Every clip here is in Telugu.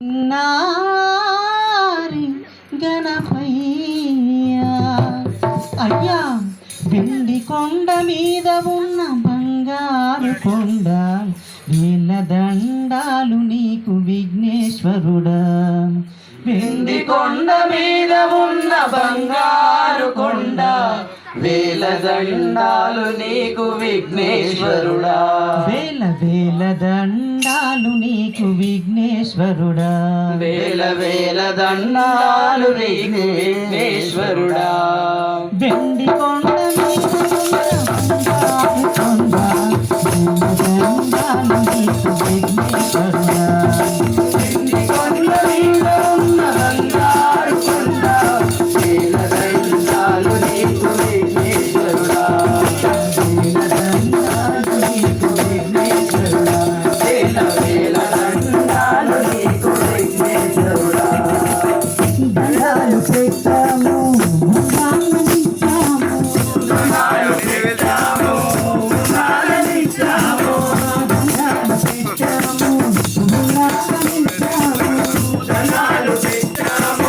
నారి గణపయ్యా అయ్యా వెండి కొండ మీద ఉన్న బంగారు కొండ వేల దండాలు నీకు విఘ్నేశ్వరుడా. వెండి కొండ మీద ఉన్న బంగారు కొండ వేల దండాలు నీకు విఘ్నేశ్వరుడా. వేల వేల దండాలు నీకు విఘ్నేశ్వరుడా. వేల వేల దండాలు నీకు విఘ్నేశ్వరుడా. వెండి కొండ మీద ఉన్న బంగారు కొండ వేల దండాలు నీకు విఘ్నేశ్వరుడా. వెండి కొండ మీద ఉన్న బంగారు కొండ వేల దండాలు నీకు విఘ్నేశ్వరుడా. వేల దండాలు నీకు విఘ్నేశ్వరుడా. వేల వేల దండాలు నీకు విఘ్నేశ్వరుడా. దండాలు పెట్టాము దండాలు పెట్టాము దండాలు పెట్టాము దండాలు పెట్టాము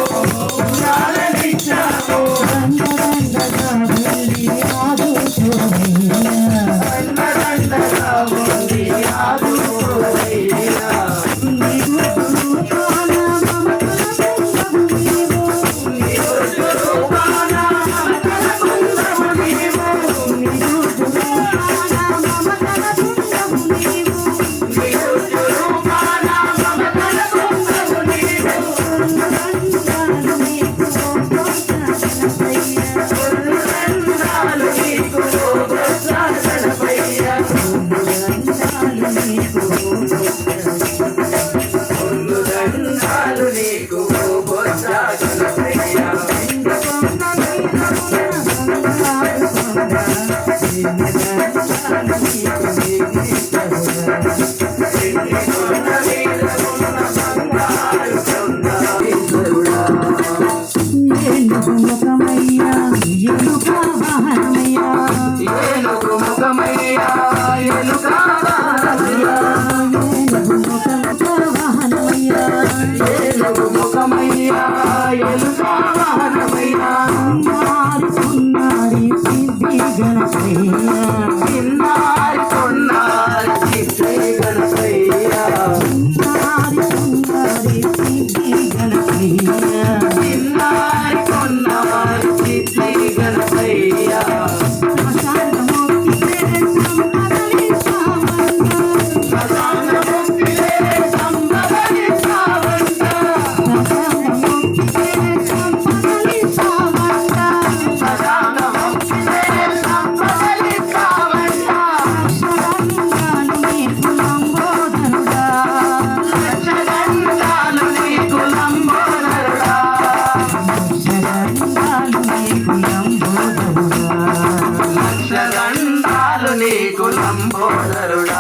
నీకు లంబోదరుడా.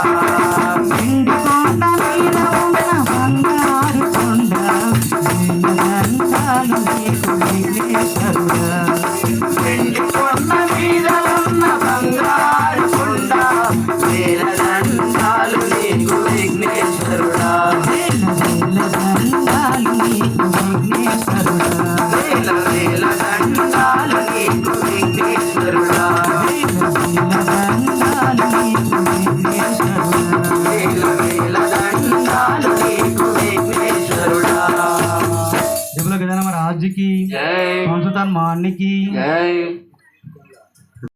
వెండి కొండ మీద ఉన్న బంగారు కొండ వేల దండాలు నీకు విఘ్నేశ్వరుడా. వెండి కొండ మీద ఉన్న బంగారు కొండ వేల దండాలు నీకు విఘ్నేశ్వరుడా. వేల వేల దండాలు నీకు విఘ్నేశ్వరుడా. వేల వేల దండాలు నీకు విఘ్నేశ్వరుడా. महाराज की जय, मान की जय।